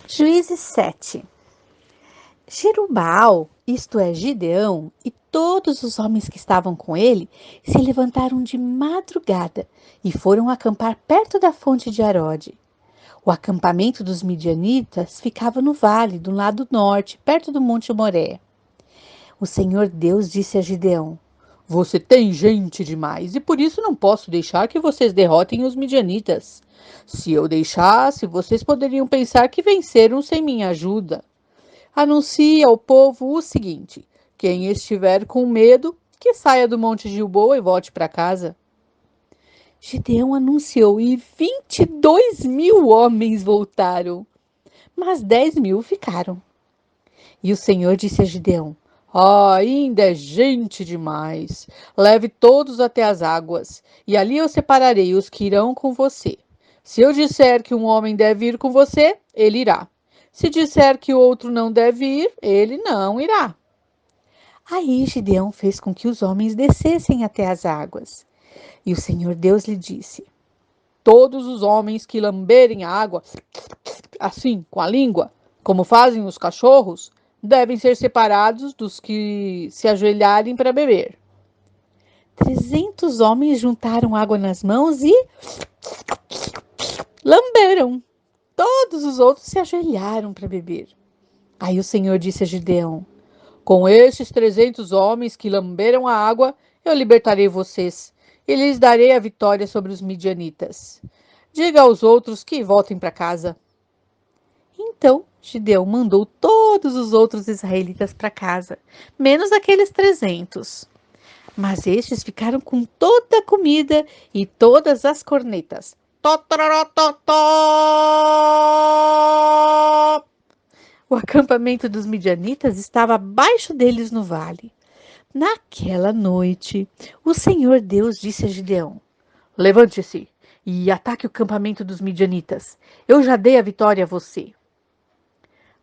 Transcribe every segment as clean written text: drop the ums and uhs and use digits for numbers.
Juízes 7. Jerubbaal, isto é, Gideão, e todos os homens que estavam com ele, se levantaram de madrugada e foram acampar perto da fonte de Arode. O acampamento dos midianitas ficava no vale, do lado norte, perto do monte Moré. O Senhor Deus disse a Gideão: Você tem gente demais e por isso não posso deixar que vocês derrotem os midianitas. Se eu deixasse, vocês poderiam pensar que venceram sem minha ajuda. Anuncie ao povo o seguinte: quem estiver com medo, que saia do Monte Gilboa e volte para casa. Gideão anunciou e 22.000 homens voltaram, mas 10.000 ficaram. E o Senhor disse a Gideão: ainda é gente demais. Leve todos até as águas, e ali eu separarei os que irão com você. Se eu disser que um homem deve ir com você, ele irá. Se disser que o outro não deve ir, ele não irá. Aí Gideão fez com que os homens descessem até as águas. E o Senhor Deus lhe disse: todos os homens que lamberem a água, assim, com a língua, como fazem os cachorros, devem ser separados dos que se ajoelharem para beber. 300 homens juntaram água nas mãos e lamberam. Todos os outros se ajoelharam para beber. Aí o Senhor disse a Gideão: com estes 300 homens que lamberam a água, eu libertarei vocês e lhes darei a vitória sobre os midianitas. Diga aos outros que voltem para casa. Então Gideão mandou todos os outros israelitas para casa, menos aqueles 300. Mas estes ficaram com toda a comida e todas as cornetas. O acampamento dos midianitas estava abaixo deles no vale. Naquela noite, o Senhor Deus disse a Gideão: levante-se e ataque o acampamento dos midianitas. Eu já dei a vitória a você.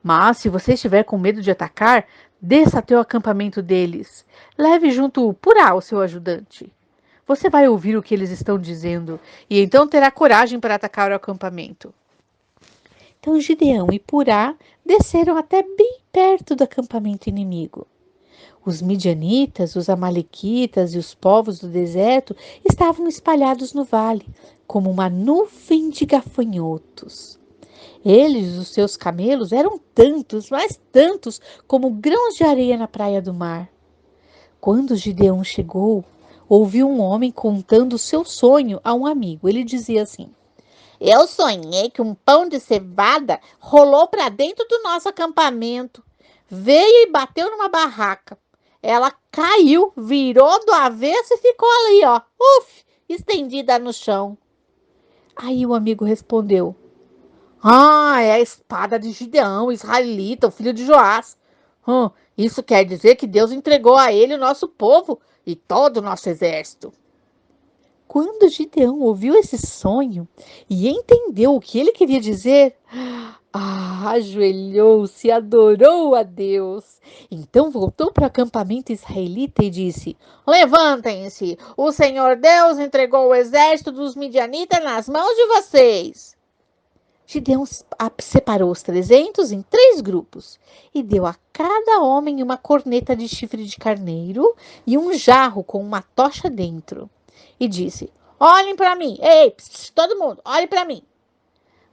Mas se você estiver com medo de atacar, desça até o acampamento deles. Leve junto Purá, o seu ajudante. Você vai ouvir o que eles estão dizendo e então terá coragem para atacar o acampamento. Então Gideão e Purá desceram até bem perto do acampamento inimigo. Os midianitas, os amalequitas e os povos do deserto estavam espalhados no vale, como uma nuvem de gafanhotos. Eles e os seus camelos eram tantos, mas tantos, como grãos de areia na praia do mar. Quando Gideão chegou, ouviu um homem contando o seu sonho a um amigo. Ele dizia assim: eu sonhei que um pão de cevada rolou para dentro do nosso acampamento. Veio e bateu numa barraca. Ela caiu, virou do avesso e ficou ali, ó, estendida no chão. Aí o amigo respondeu: é a espada de Gideão, israelita, o filho de Joás. Isso quer dizer que Deus entregou a ele o nosso povo e todo o nosso exército. Quando Gideão ouviu esse sonho e entendeu o que ele queria dizer, ajoelhou-se e adorou a Deus. Então voltou para o acampamento israelita e disse: levantem-se, o Senhor Deus entregou o exército dos midianitas nas mãos de vocês. Gideão separou os 300 em 3 grupos e deu a cada homem uma corneta de chifre de carneiro e um jarro com uma tocha dentro. E disse: olhem para mim, ei, todo mundo, olhem para mim.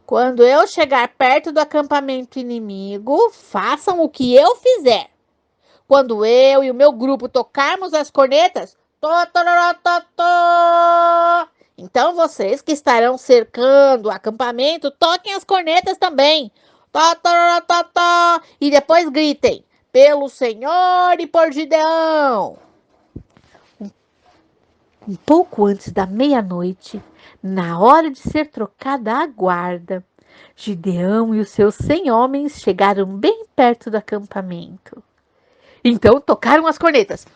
Quando eu chegar perto do acampamento inimigo, façam o que eu fizer. Quando eu e o meu grupo tocarmos as cornetas, então vocês que estarão cercando o acampamento, toquem as cornetas também. E depois gritem: pelo Senhor e por Gideão. Um pouco antes da meia-noite, na hora de ser trocada a guarda, Gideão e os seus 100 homens chegaram bem perto do acampamento. Então tocaram as cornetas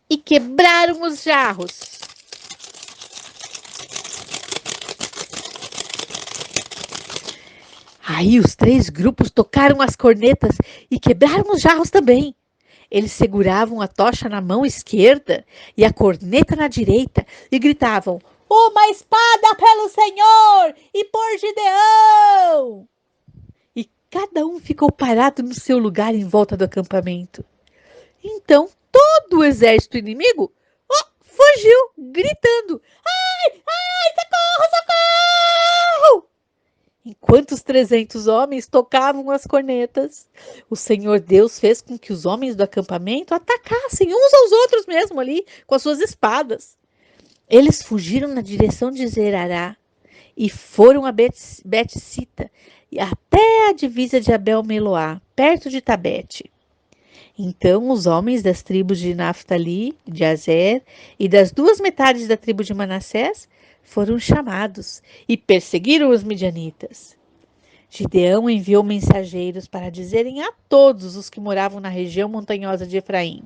e quebraram os jarros. Aí os 3 grupos tocaram as cornetas e quebraram os jarros também. Eles seguravam a tocha na mão esquerda e a corneta na direita e gritavam: uma espada pelo Senhor e por Gideão! E cada um ficou parado no seu lugar em volta do acampamento. Então todo o exército inimigo fugiu, gritando: ai, ai, socorro, socorro! Enquanto os 300 homens tocavam as cornetas, o Senhor Deus fez com que os homens do acampamento atacassem uns aos outros mesmo ali, com as suas espadas. Eles fugiram na direção de Zerará e foram a Bet-sita, até a divisa de Abel-Meloá, perto de Tabete. Então os homens das tribos de Naftali, de Azer e das duas metades da tribo de Manassés foram chamados e perseguiram os midianitas. Gideão enviou mensageiros para dizerem a todos os que moravam na região montanhosa de Efraim: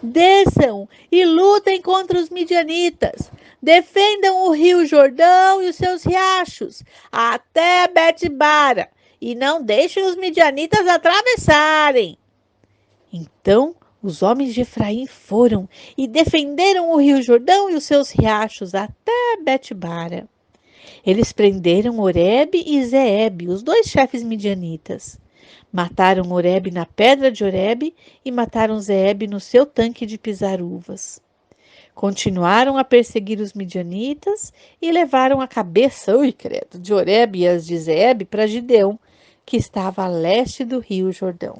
desçam e lutem contra os midianitas. Defendam o rio Jordão e os seus riachos até Betbara e não deixem os midianitas atravessarem. Então os homens de Efraim foram e defenderam o rio Jordão e os seus riachos até Betbara. Eles prenderam Oreb e Zeeb, os dois chefes midianitas. Mataram Oreb na pedra de Oreb e mataram Zeeb no seu tanque de pisar uvas. Continuaram a perseguir os midianitas e levaram a cabeça, de Oreb e as de Zeeb para Gideão, que estava a leste do rio Jordão.